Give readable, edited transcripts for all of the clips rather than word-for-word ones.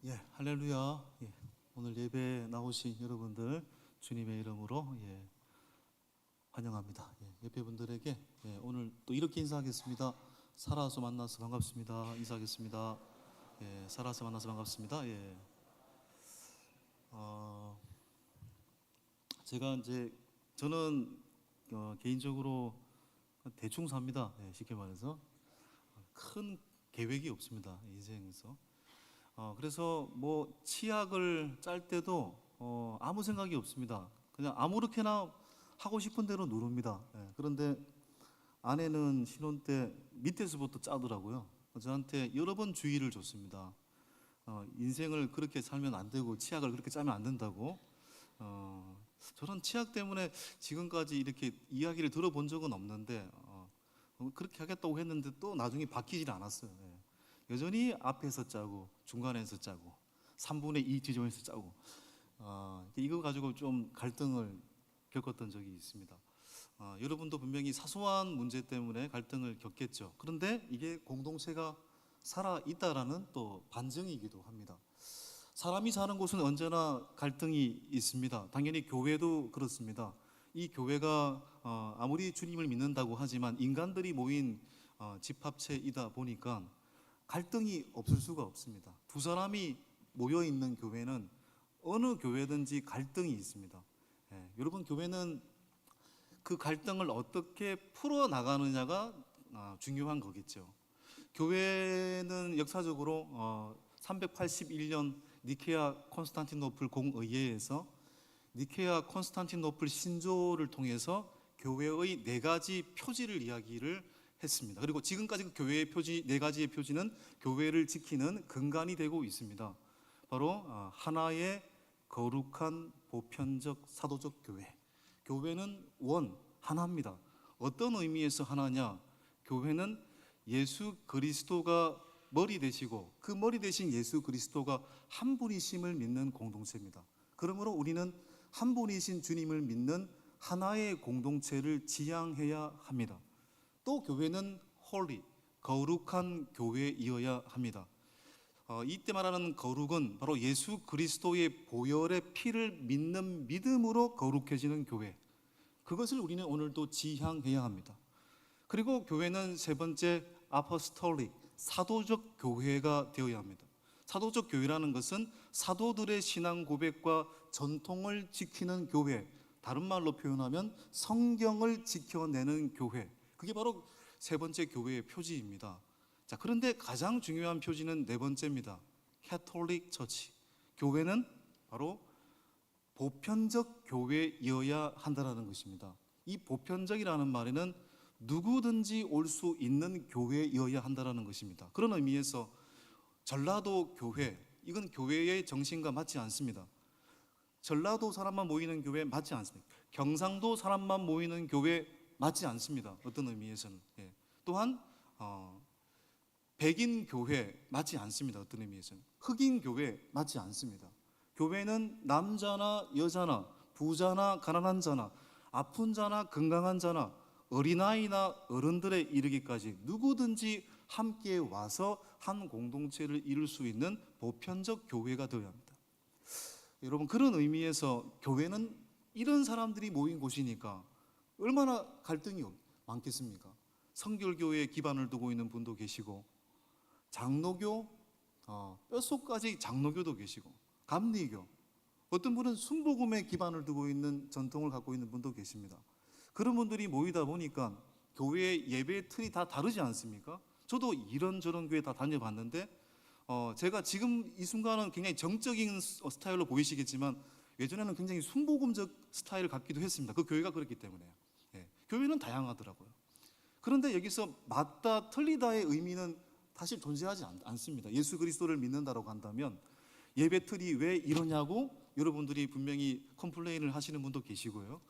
할렐루야. 오늘 예배에 나오신 여러분들 주님의 이름으로 환영합니다. 예배분들에게 오늘 또 이렇게 인사하겠습니다. 살아서 만나서 반갑습니다. 인사하겠습니다. 살아서 만나서 반갑습니다. 제가 이제 저는 개인적으로 대충 삽니다. 쉽게 말해서 큰 계획이 없습니다. 인생에서. 그래서 뭐 치약을 짤 때도 아무 생각이 없습니다. 그냥 아무렇게나 하고 싶은 대로 누릅니다. 그런데 아내는 신혼 때 밑에서부터 짜더라고요. 저한테 여러 번 주의를 줬습니다. 인생을 그렇게 살면 안 되고 치약을 그렇게 짜면 안 된다고. 저는 치약 때문에 지금까지 이렇게 이야기를 들어본 적은 없는데 그렇게 하겠다고 했는데 또 나중에 바뀌질 않았어요. 여전히 앞에서 짜고 중간에서 짜고 3분의 2 지점에서 짜고 이거 가지고 좀 갈등을 겪었던 적이 있습니다. 여러분도 분명히 사소한 문제 때문에 갈등을 겪겠죠. 그런데 이게 공동체가 살아있다라는 또 반증이기도 합니다. 사람이 사는 곳은 언제나 갈등이 있습니다. 당연히 교회도 그렇습니다. 이 교회가 아무리 주님을 믿는다고 하지만 인간들이 모인 집합체이다 보니까 갈등이 없을 수가 없습니다. 두 사람이 모여 있는 교회는 어느 교회든지 갈등이 있습니다. 여러분, 교회는 그 갈등을 어떻게 풀어 나가느냐가 중요한 거겠죠. 교회는 역사적으로 381년 니케아 콘스탄티노플 공의회에서 니케아 콘스탄티노플 신조를 통해서 교회의 4가지 표지를 이야기를 했습니다. 그리고 지금까지 그 교회의 표지 4가지의 표지는 교회를 지키는 근간이 되고 있습니다. 바로 하나의 거룩한 보편적 사도적 교회. 교회는 하나입니다. 어떤 의미에서 하나냐? 교회는 예수 그리스도가 머리 되시고 그 머리 되신 예수 그리스도가 한 분이심을 믿는 공동체입니다. 그러므로 우리는 한 분이신 주님을 믿는 하나의 공동체를 지향해야 합니다. 또 교회는 holy, 거룩한 교회이어야 합니다. 이때 말하는 거룩은 바로 예수 그리스도의 보혈의 피를 믿는 믿음으로 거룩해지는 교회. 그것을 우리는 오늘도 지향해야 합니다. 그리고 교회는 세 번째 apostolic, 사도적 교회가 되어야 합니다. 사도적 교회라는 것은 사도들의 신앙 고백과 전통을 지키는 교회, 다른 말로 표현하면 성경을 지켜내는 교회, 그게 바로 세 번째 교회의 표지입니다. 자, 그런데 가장 중요한 표지는 4번째입니다. 캐톨릭 처치. 교회는 바로 보편적 교회이어야 한다는 것입니다. 이 보편적이라는 말에는 누구든지 올 수 있는 교회이어야 한다는 것입니다. 그런 의미에서 전라도 교회, 이건 교회의 정신과 맞지 않습니다. 전라도 사람만 모이는 교회 맞지 않습니다. 경상도 사람만 모이는 교회 맞지 않습니다. 어떤 의미에서는. 또한 백인 교회 맞지 않습니다. 어떤 의미에서는. 흑인 교회 맞지 않습니다. 교회는 남자나 여자나 부자나 가난한 자나 아픈 자나 건강한 자나 어린아이나 어른들에 이르기까지 누구든지 함께 와서 한 공동체를 이룰 수 있는 보편적 교회가 되어야 합니다. 여러분, 그런 의미에서 교회는 이런 사람들이 모인 곳이니까 얼마나 갈등이 많겠습니까? 성결교회에 기반을 두고 있는 분도 계시고, 장로교, 뼛속까지 장로교도 계시고, 감리교, 어떤 분은 순복음에 기반을 두고 있는 전통을 갖고 있는 분도 계십니다. 그런 분들이 모이다 보니까 교회의 예배 틀이 다 다르지 않습니까? 저도 이런저런 교회 다 다녀봤는데 제가 지금 이 순간은 굉장히 정적인 스타일로 보이시겠지만 예전에는 굉장히 순복음적 스타일을 갖기도 했습니다. 그 교회가 그렇기 때문에요. 교회는 다양하더라고요. 그런데 여기서 맞다 틀리다의 의미는 사실 존재하지 않습니다. 예수 그리스도를 믿는다라고 한다면 예배 틀이 왜 이러냐고 여러분들이 분명히 컴플레인을 하시는 분도 계시고요.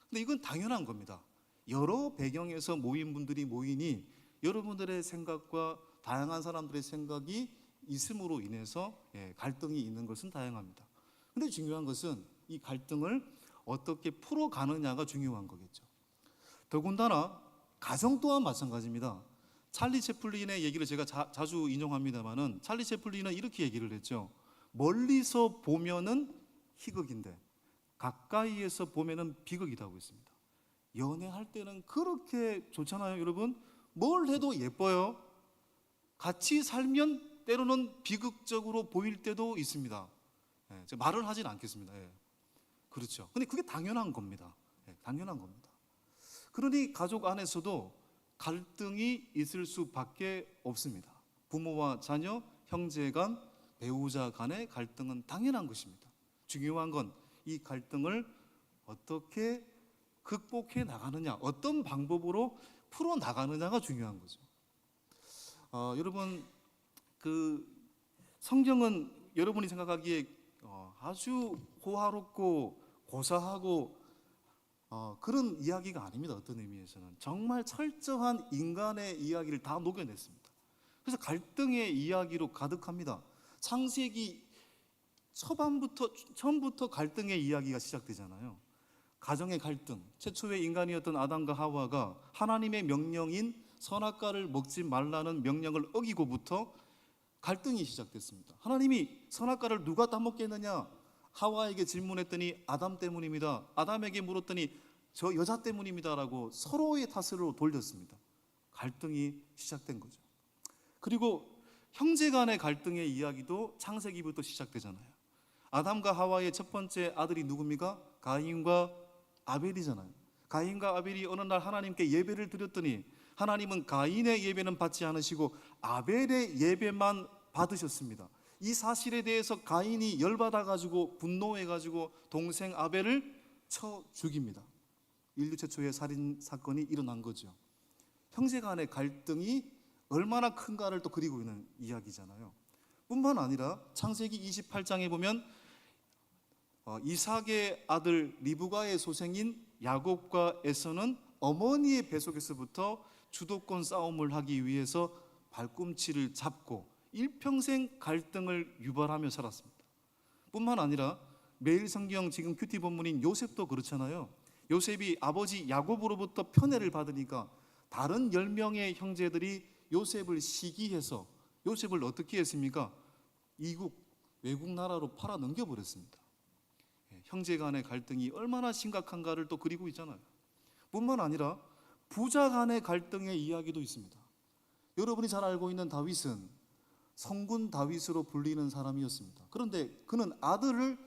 근데 이건 당연한 겁니다. 여러 배경에서 모인 분들이 모이니 여러분들의 생각과 다양한 사람들의 생각이 있음으로 인해서 갈등이 있는 것은 다양합니다. 근데 중요한 것은 이 갈등을 어떻게 풀어가느냐가 중요한 거겠죠. 더군다나 가정 또한 마찬가지입니다. 찰리 채플린의 얘기를 제가 자주 인용합니다만은 찰리 채플린은 이렇게 얘기를 했죠. 멀리서 보면은 희극인데 가까이에서 보면은 비극이라고 했습니다. 연애할 때는 그렇게 좋잖아요, 여러분. 뭘 해도 예뻐요. 같이 살면 때로는 비극적으로 보일 때도 있습니다. 제가 말을 하진 않겠습니다. 그렇죠. 근데 그게 당연한 겁니다. 당연한 겁니다. 그러니 가족 안에서도 갈등이 있을 수밖에 없습니다. 부모와 자녀, 형제 간, 배우자 간의 갈등은 당연한 것입니다. 중요한 건 이 갈등을 어떻게 극복해 나가느냐, 어떤 방법으로 풀어 나가느냐가 중요한 거죠. 여러분, 그 성경은 여러분이 생각하기에 아주 호화롭고 고사하고 그런 이야기가 아닙니다. 어떤 의미에서는 정말 철저한 인간의 이야기를 다 녹여냈습니다. 그래서 갈등의 이야기로 가득합니다. 창세기 처음부터 갈등의 이야기가 시작되잖아요. 가정의 갈등, 최초의 인간이었던 아담과 하와가 하나님의 명령인 선악과를 먹지 말라는 명령을 어기고부터 갈등이 시작됐습니다. 하나님이 선악과를 누가 따먹게 했느냐? 하와에게 질문했더니 아담 때문입니다. 아담에게 물었더니 저 여자 때문입니다라고 서로의 탓으로 돌렸습니다. 갈등이 시작된 거죠. 그리고 형제 간의 갈등의 이야기도 창세기부터 시작되잖아요. 아담과 하와의 첫 번째 아들이 누굽니까? 가인과 아벨이잖아요. 가인과 아벨이 어느 날 하나님께 예배를 드렸더니 하나님은 가인의 예배는 받지 않으시고 아벨의 예배만 받으셨습니다. 이 사실에 대해서 가인이 열받아가지고 분노해가지고 동생 아벨을 쳐 죽입니다. 인류 최초의 살인 사건이 일어난 거죠. 형제 간의 갈등이 얼마나 큰가를 또 그리고 있는 이야기잖아요. 뿐만 아니라 창세기 28장에 보면 이삭의 아들 리브가의 소생인 야곱과 에서는 어머니의 뱃속에서부터 주도권 싸움을 하기 위해서 발꿈치를 잡고 일평생 갈등을 유발하며 살았습니다. 뿐만 아니라 매일 성경 지금 큐티 본문인 요셉도 그렇잖아요. 요셉이 아버지 야곱으로부터 편애를 받으니까 다른 10명의 형제들이 요셉을 시기해서 요셉을 어떻게 했습니까? 외국 나라로 팔아 넘겨버렸습니다. 형제 간의 갈등이 얼마나 심각한가를 또 그리고 있잖아요. 뿐만 아니라 부자 간의 갈등의 이야기도 있습니다. 여러분이 잘 알고 있는 다윗은 성군 다윗으로 불리는 사람이었습니다. 그런데 그는 아들을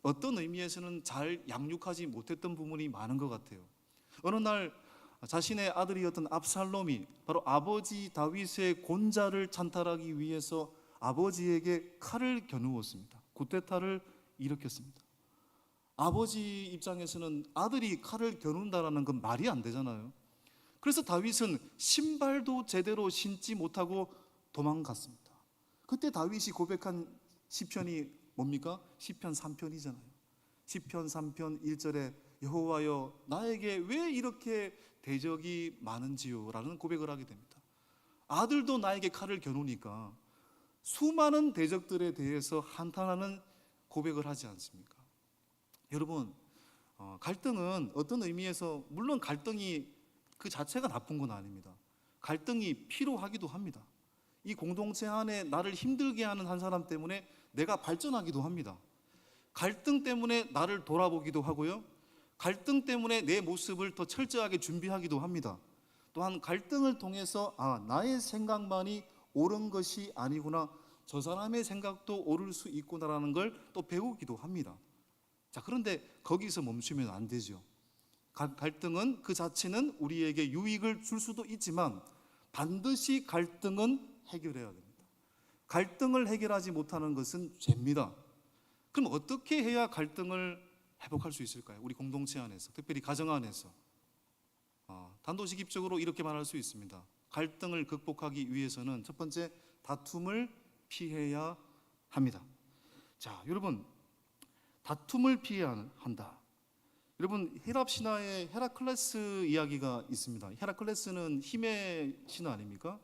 어떤 의미에서는 잘 양육하지 못했던 부분이 많은 것 같아요. 어느 날 자신의 아들이었던 압살롬이 바로 아버지 다윗의 곤자를 찬탈하기 위해서 아버지에게 칼을 겨누었습니다. 쿠데타를 일으켰습니다. 아버지 입장에서는 아들이 칼을 겨눈다라는 건 말이 안 되잖아요. 그래서 다윗은 신발도 제대로 신지 못하고 도망갔습니다. 그때 다윗이 고백한 시편이 뭡니까? 시편 3편이잖아요. 시편 3편 1절에 여호와여 나에게 왜 이렇게 대적이 많은지요? 라는 고백을 하게 됩니다. 아들도 나에게 칼을 겨누니까 수많은 대적들에 대해서 한탄하는 고백을 하지 않습니까? 여러분, 갈등은 어떤 의미에서 물론 갈등이 그 자체가 나쁜 건 아닙니다. 갈등이 필요하기도 합니다. 이 공동체 안에 나를 힘들게 하는 한 사람 때문에 내가 발전하기도 합니다. 갈등 때문에 나를 돌아보기도 하고요. 갈등 때문에 내 모습을 더 철저하게 준비하기도 합니다. 또한 갈등을 통해서 나의 생각만이 옳은 것이 아니구나, 저 사람의 생각도 옳을 수 있구나라는 걸 또 배우기도 합니다. 자, 그런데 거기서 멈추면 안 되죠. 갈등은 그 자체는 우리에게 유익을 줄 수도 있지만 반드시 갈등은 해결해야 됩니다. 갈등을 해결하지 못하는 것은 죄입니다. 그럼 어떻게 해야 갈등을 회복할 수 있을까요? 우리 공동체 안에서, 특별히 가정 안에서. 단도직입적으로 이렇게 말할 수 있습니다. 갈등을 극복하기 위해서는 첫 번째, 다툼을 피해야 합니다. 자, 여러분, 다툼을 피해야 한다. 여러분, 헬랍 신화에 헤라클레스 이야기가 있습니다. 헤라클레스는 힘의 신화 아닙니까?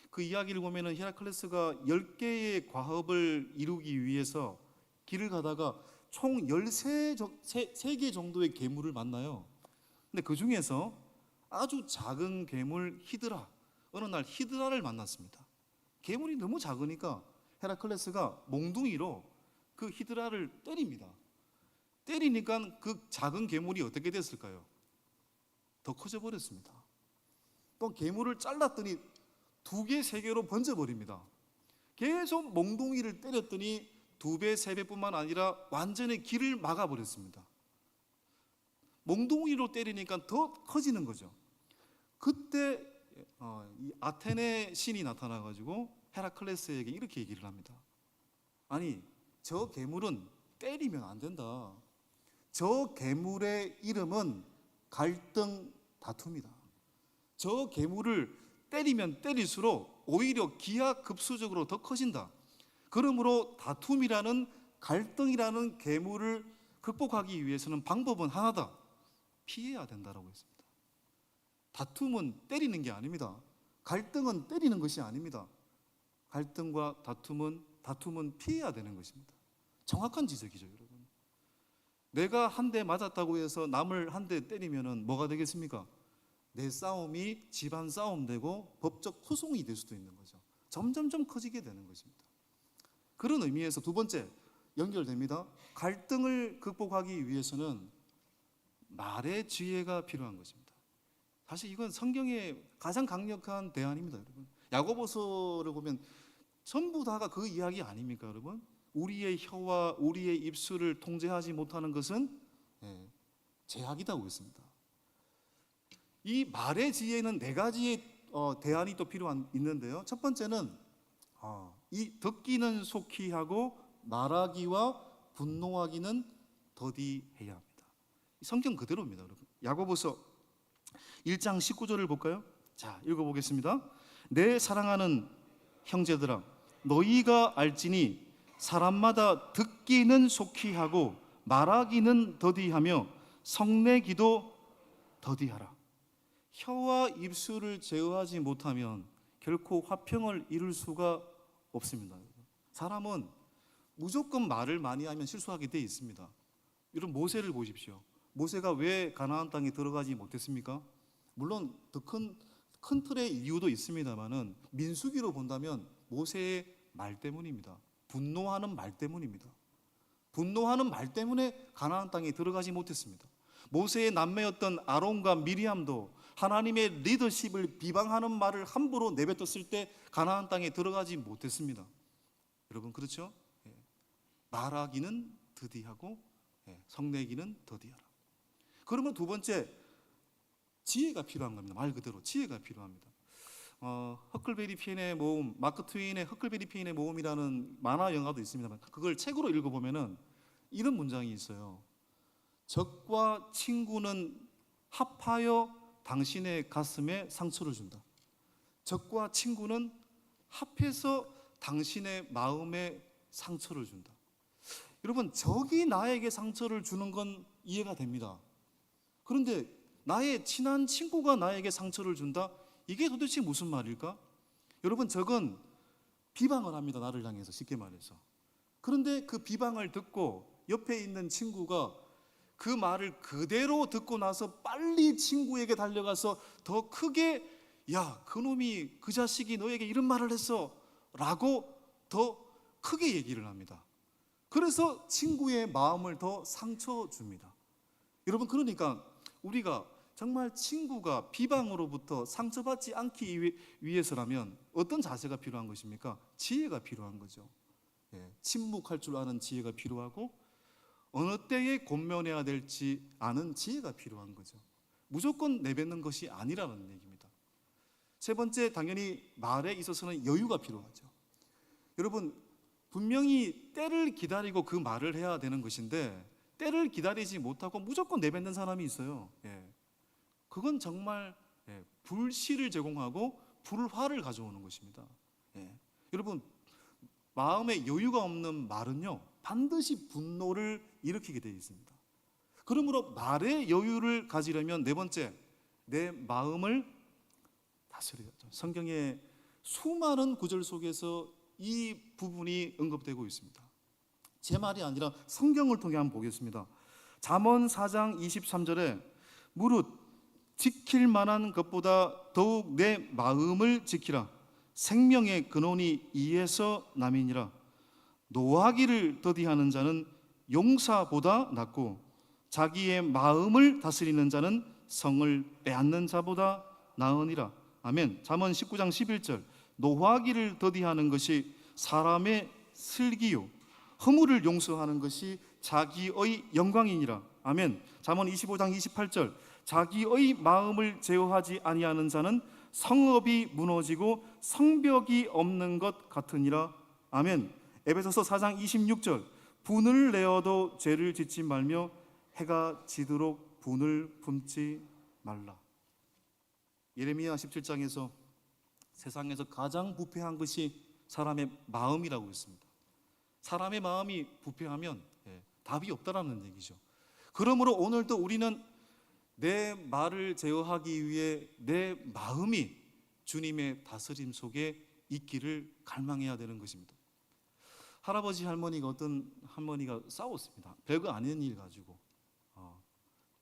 그 이야기를 보면은 헤라클레스가 10개의 과업을 이루기 위해서 길을 가다가 총 13개 정도의 괴물을 만나요. 근데 그 중에서 아주 작은 괴물 히드라, 어느 날 히드라를 만났습니다. 괴물이 너무 작으니까 헤라클레스가 몽둥이로 그 히드라를 때립니다. 때리니까 그 작은 괴물이 어떻게 됐을까요? 더 커져 버렸습니다. 또 괴물을 잘랐더니 2개, 3개로 번져버립니다. 계속 몽둥이를 때렸더니 2배, 3배뿐만 아니라 완전히 길을 막아버렸습니다. 몽둥이로 때리니까 더 커지는 거죠. 그때 이 아테네 신이 나타나가지고 헤라클레스에게 이렇게 얘기를 합니다. 아니, 저 괴물은 때리면 안 된다. 저 괴물의 이름은 갈등, 다툼이다. 저 괴물을 때리면 때릴수록 오히려 기하급수적으로 더 커진다. 그러므로 다툼이라는, 갈등이라는 괴물을 극복하기 위해서는 방법은 하나다. 피해야 된다라고 했습니다. 다툼은 때리는 게 아닙니다. 갈등은 때리는 것이 아닙니다. 갈등과 다툼은 피해야 되는 것입니다. 정확한 지적이죠, 여러분. 내가 한 대 맞았다고 해서 남을 한 대 때리면은 뭐가 되겠습니까? 내 싸움이 집안 싸움 되고 법적 소송이 될 수도 있는 거죠. 점점점 커지게 되는 것입니다. 그런 의미에서 두 번째 연결됩니다. 갈등을 극복하기 위해서는 말의 지혜가 필요한 것입니다. 사실 이건 성경의 가장 강력한 대안입니다, 여러분. 야고보서를 보면 전부 다가 그 이야기 아닙니까, 여러분? 우리의 혀와 우리의 입술을 통제하지 못하는 것은 죄악이라고 했습니다. 이 말의 지혜는 4가지의 대안이 또 있는데요. 첫 번째는 이 듣기는 속히 하고 말하기와 분노하기는 더디해야 합니다. 성경 그대로입니다, 여러분. 야고보서 1장 19절을 볼까요? 자, 읽어보겠습니다. 내 사랑하는 형제들아, 너희가 알지니 사람마다 듣기는 속히 하고 말하기는 더디하며 성내기도 더디하라. 혀와 입술을 제어하지 못하면 결코 화평을 이룰 수가 없습니다. 사람은 무조건 말을 많이 하면 실수하게 돼 있습니다. 여러분, 모세를 보십시오. 모세가 왜 가나안 땅에 들어가지 못했습니까? 물론 더 큰 틀의 이유도 있습니다만은 민수기로 본다면 모세의 말 때문입니다. 분노하는 말 때문입니다. 분노하는 말 때문에 가나안 땅에 들어가지 못했습니다. 모세의 남매였던 아론과 미리암도 하나님의 리더십을 비방하는 말을 함부로 내뱉었을 때 가나안 땅에 들어가지 못했습니다. 여러분, 그렇죠? 말하기는 더디하고 성내기는 더디하라. 그러면 두 번째, 지혜가 필요한 겁니다. 말 그대로 지혜가 필요합니다. 허클베리 피인의 모험, 마크 트웨인의 허클베리 피인의 모험이라는 만화 영화도 있습니다만 그걸 책으로 읽어보면은 이런 문장이 있어요. 적과 친구는 합하여 당신의 가슴에 상처를 준다. 적과 친구는 합해서 당신의 마음에 상처를 준다. 여러분, 적이 나에게 상처를 주는 건 이해가 됩니다. 그런데 나의 친한 친구가 나에게 상처를 준다? 이게 도대체 무슨 말일까? 여러분, 적은 비방을 합니다. 나를 향해서, 쉽게 말해서. 그런데 그 비방을 듣고 옆에 있는 친구가 그 말을 그대로 듣고 나서 빨리 친구에게 달려가서 더 크게, 야, 그놈이, 그 자식이 너에게 이런 말을 했어 라고 더 크게 얘기를 합니다. 그래서 친구의 마음을 더 상처 줍니다. 여러분, 그러니까 우리가 정말 친구가 비방으로부터 상처받지 않기 위해서라면 어떤 자세가 필요한 것입니까? 지혜가 필요한 거죠. 침묵할 줄 아는 지혜가 필요하고 어느 때에 권면해야 될지 아는 지혜가 필요한 거죠. 무조건 내뱉는 것이 아니라는 얘기입니다. 세 번째, 당연히 말에 있어서는 여유가 필요하죠. 여러분, 분명히 때를 기다리고 그 말을 해야 되는 것인데 때를 기다리지 못하고 무조건 내뱉는 사람이 있어요. 그건 정말 불씨를 제공하고 불화를 가져오는 것입니다. 여러분, 마음에 여유가 없는 말은요 반드시 분노를 일으키게 되어 있습니다. 그러므로 말의 여유를 가지려면 네 번째, 내 마음을 다스려야죠. 성경의 수많은 구절 속에서 이 부분이 언급되고 있습니다. 제 말이 아니라 성경을 통해 한번 보겠습니다. 잠언 4장 23절에 무릇 지킬 만한 것보다 더욱 내 마음을 지키라. 생명의 근원이 이에서 남이니라. 노하기를 더디하는 자는 용사보다 낫고 자기의 마음을 다스리는 자는 성을 빼앗는 자보다 나으니라. 아멘. 잠언 19장 11절. 노하기를 더디하는 것이 사람의 슬기요 허물을 용서하는 것이 자기의 영광이니라. 아멘. 잠언 25장 28절. 자기의 마음을 제어하지 아니하는 자는 성읍이 무너지고 성벽이 없는 것 같으니라. 아멘. 에베소서 4장 26절. 분을 내어도 죄를 짓지 말며 해가 지도록 분을 품지 말라. 예레미야 17장에서 세상에서 가장 부패한 것이 사람의 마음이라고 했습니다. 사람의 마음이 부패하면 답이 없다라는 얘기죠. 그러므로 오늘도 우리는 내 말을 제어하기 위해 내 마음이 주님의 다스림 속에 있기를 갈망해야 되는 것입니다. 할아버지 할머니가 어떤 할머니가 싸웠습니다. 별거 아닌 일 가지고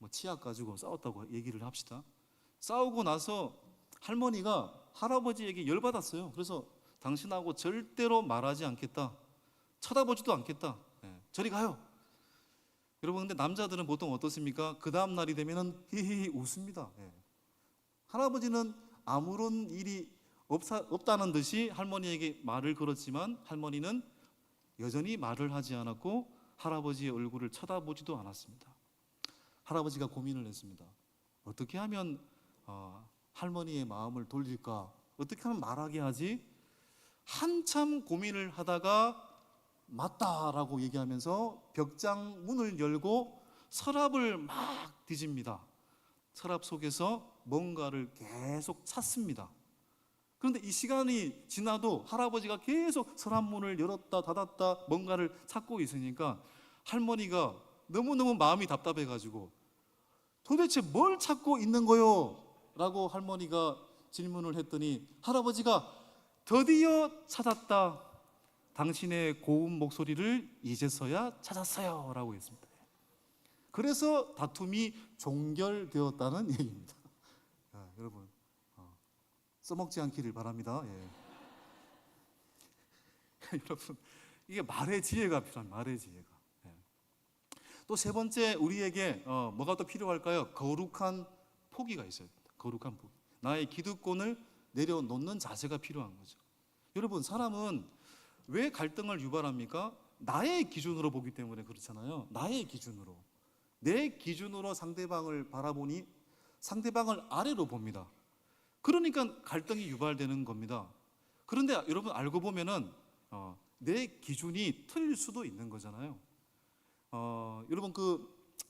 치약 가지고 싸웠다고 얘기를 합시다. 싸우고 나서 할머니가 할아버지에게 열받았어요. 그래서 당신하고 절대로 말하지 않겠다, 쳐다보지도 않겠다, 저리 가요. 여러분, 근데 남자들은 보통 어떻습니까? 그 다음 날이 되면은 히히 웃습니다. 할아버지는 아무런 일이 없다는 듯이 할머니에게 말을 걸었지만 할머니는 여전히 말을 하지 않았고 할아버지의 얼굴을 쳐다보지도 않았습니다. 할아버지가 고민을 했습니다. 어떻게 하면 할머니의 마음을 돌릴까? 어떻게 하면 말하게 하지? 한참 고민을 하다가 맞다라고 얘기하면서 벽장 문을 열고 서랍을 막 뒤집니다. 서랍 속에서 뭔가를 계속 찾습니다. 그런데 이 시간이 지나도 할아버지가 계속 서랍 문을 열었다 닫았다 뭔가를 찾고 있으니까 할머니가 너무너무 마음이 답답해가지고 도대체 뭘 찾고 있는 거요? 라고 할머니가 질문을 했더니 할아버지가 드디어 찾았다. 당신의 고운 목소리를 이제서야 찾았어요 라고 했습니다. 그래서 다툼이 종결되었다는 얘기입니다. 여러분 써먹지 않기를 바랍니다. 여러분, 이게 말의 지혜가 필요합니다. 말의 지혜가. 또 세 번째, 우리에게 뭐가 또 필요할까요? 거룩한 포기가 있어야 됩니다. 거룩한 포기. 나의 기득권을 내려놓는 자세가 필요한 거죠. 여러분, 사람은 왜 갈등을 유발합니까? 나의 기준으로 보기 때문에 그렇잖아요. 나의 기준으로. 내 기준으로 상대방을 바라보니 상대방을 아래로 봅니다. 그러니까 갈등이 유발되는 겁니다. 그런데 여러분, 알고 보면은 내 기준이 틀릴 수도 있는 거잖아요. 여러분,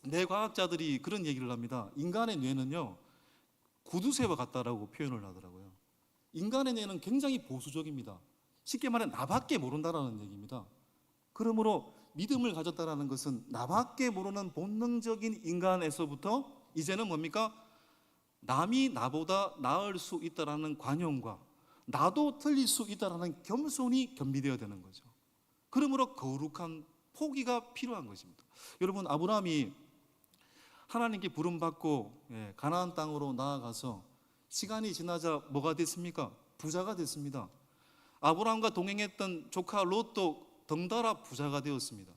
뇌과학자들이 그런 얘기를 합니다. 인간의 뇌는요 구두쇠와 같다라고 표현을 하더라고요. 인간의 뇌는 굉장히 보수적입니다. 쉽게 말해 나밖에 모른다라는 얘기입니다. 그러므로 믿음을 가졌다라는 것은 나밖에 모르는 본능적인 인간에서부터 이제는 뭡니까? 남이 나보다 나을 수 있다라는 관용과 나도 틀릴 수 있다라는 겸손이 겸비되어야 되는 거죠. 그러므로 거룩한 포기가 필요한 것입니다. 여러분, 아브라함이 하나님께 부름받고 가나안 땅으로 나아가서 시간이 지나자 뭐가 됐습니까? 부자가 됐습니다. 아브라함과 동행했던 조카 롯도 덩달아 부자가 되었습니다.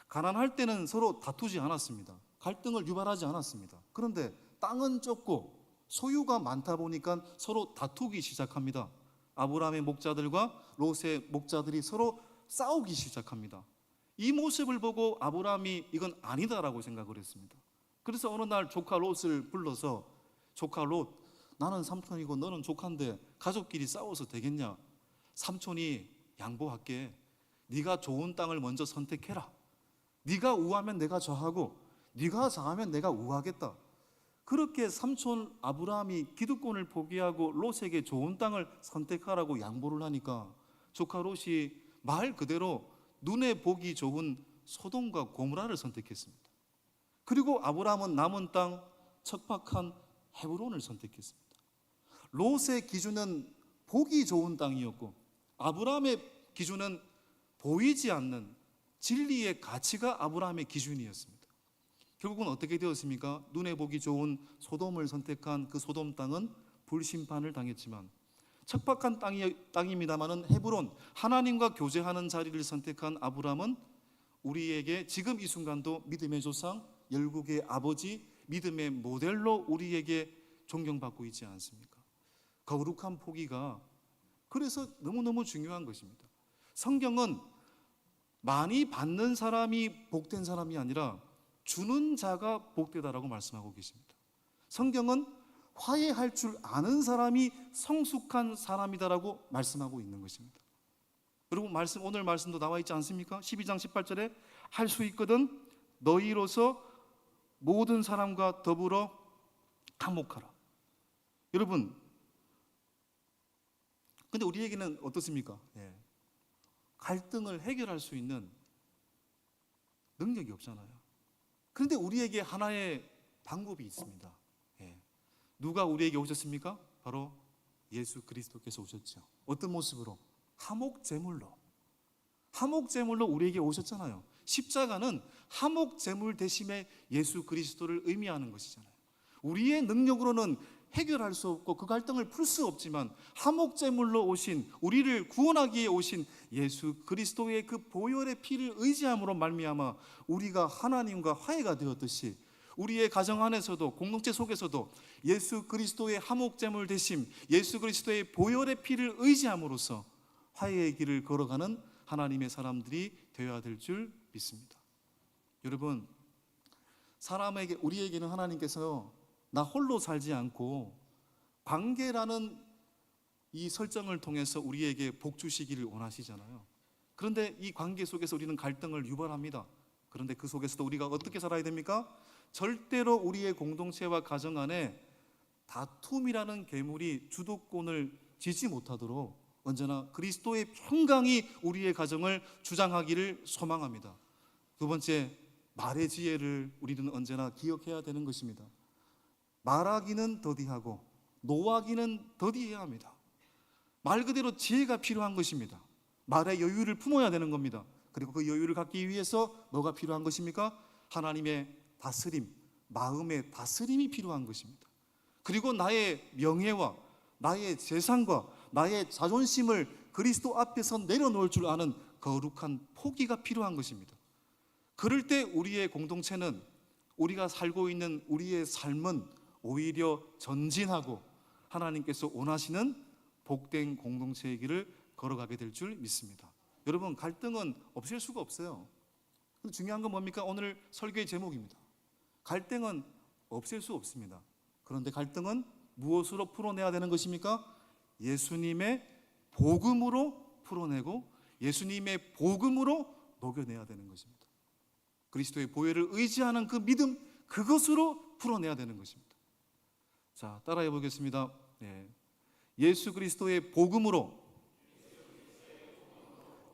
가난할 때는 서로 다투지 않았습니다. 갈등을 유발하지 않았습니다. 그런데 땅은 좁고 소유가 많다 보니까 서로 다투기 시작합니다. 아브라함의 목자들과 롯의 목자들이 서로 싸우기 시작합니다. 이 모습을 보고 아브라함이 이건 아니다라고 생각을 했습니다. 그래서 어느 날 조카 롯을 불러서 조카 롯, 나는 삼촌이고 너는 조카인데 가족끼리 싸워서 되겠냐? 삼촌이 양보할게. 네가 좋은 땅을 먼저 선택해라. 네가 우하면 내가 저하고 네가 좌하면 내가 우하겠다. 그렇게 삼촌 아브라함이 기득권을 포기하고 롯에게 좋은 땅을 선택하라고 양보를 하니까 조카 롯이 말 그대로 눈에 보기 좋은 소돔과 고모라를 선택했습니다. 그리고 아브라함은 남은 땅 척박한 헤브론을 선택했습니다. 롯의 기준은 보기 좋은 땅이었고 아브라함의 기준은 보이지 않는 진리의 가치가 아브라함의 기준이었습니다. 결국은 어떻게 되었습니까? 눈에 보기 좋은 소돔을 선택한 그 소돔 땅은 불심판을 당했지만 척박한 땅입니다마는 헤브론, 하나님과 교제하는 자리를 선택한 아브라함은 우리에게 지금 이 순간도 믿음의 조상, 열국의 아버지, 믿음의 모델로 우리에게 존경받고 있지 않습니까? 거룩한 포기가 그래서 너무너무 중요한 것입니다. 성경은 많이 받는 사람이 복된 사람이 아니라 주는 자가 복되다라고 말씀하고 계십니다. 성경은 화해할 줄 아는 사람이 성숙한 사람이다라고 말씀하고 있는 것입니다. 그리고 오늘 말씀도 나와 있지 않습니까? 12장 18절에 할 수 있거든 너희로서 모든 사람과 더불어 화목하라. 여러분, 근데 우리에게는 어떻습니까? 갈등을 해결할 수 있는 능력이 없잖아요. 그런데 우리에게 하나의 방법이 있습니다. 누가 우리에게 오셨습니까? 바로 예수 그리스도께서 오셨죠. 어떤 모습으로? 화목제물로 우리에게 오셨잖아요. 십자가는 화목제물 대신에 예수 그리스도를 의미하는 것이잖아요. 우리의 능력으로는 해결할 수 없고 그 갈등을 풀 수 없지만 화목제물로 오신, 우리를 구원하기에 오신 예수 그리스도의 그 보혈의 피를 의지함으로 말미암아 우리가 하나님과 화해가 되었듯이 우리의 가정 안에서도 공동체 속에서도 예수 그리스도의 화목제물 대심, 예수 그리스도의 보혈의 피를 의지함으로써 화해의 길을 걸어가는 하나님의 사람들이 되어야 될 줄 믿습니다. 여러분, 우리에게는 하나님께서 나 홀로 살지 않고 관계라는 이 설정을 통해서 우리에게 복 주시기를 원하시잖아요. 그런데 이 관계 속에서 우리는 갈등을 유발합니다. 그런데 그 속에서도 우리가 어떻게 살아야 됩니까? 절대로 우리의 공동체와 가정 안에 다툼이라는 괴물이 주도권을 쥐지 못하도록 언제나 그리스도의 평강이 우리의 가정을 주장하기를 소망합니다. 두 번째, 말의 지혜를 우리는 언제나 기억해야 되는 것입니다. 말하기는 더디하고 노하기는 더디해야 합니다. 말 그대로 지혜가 필요한 것입니다. 말의 여유를 품어야 되는 겁니다. 그리고 그 여유를 갖기 위해서 뭐가 필요한 것입니까? 하나님의 다스림, 마음의 다스림이 필요한 것입니다. 그리고 나의 명예와 나의 재산과 나의 자존심을 그리스도 앞에서 내려놓을 줄 아는 거룩한 포기가 필요한 것입니다. 그럴 때 우리의 공동체는, 우리가 살고 있는 우리의 삶은 오히려 전진하고 하나님께서 원하시는 복된 공동체의 길을 걸어가게 될 줄 믿습니다. 여러분, 갈등은 없앨 수가 없어요. 중요한 건 뭡니까? 오늘 설교의 제목입니다. 갈등은 없앨 수 없습니다. 그런데 갈등은 무엇으로 풀어내야 되는 것입니까? 예수님의 복음으로 풀어내고 예수님의 복음으로 녹여내야 되는 것입니다. 그리스도의 보혈을 의지하는 그 믿음, 그것으로 풀어내야 되는 것입니다. 자, 따라해 보겠습니다. 예수 그리스도의 복음으로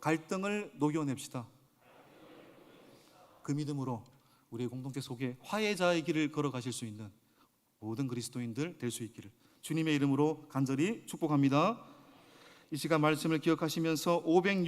갈등을 녹여냅시다. 그 믿음으로 우리의 공동체 속에 화해자의 길을 걸어가실 수 있는 모든 그리스도인들 될 수 있기를 주님의 이름으로 간절히 축복합니다. 이 시간 말씀을 기억하시면서 506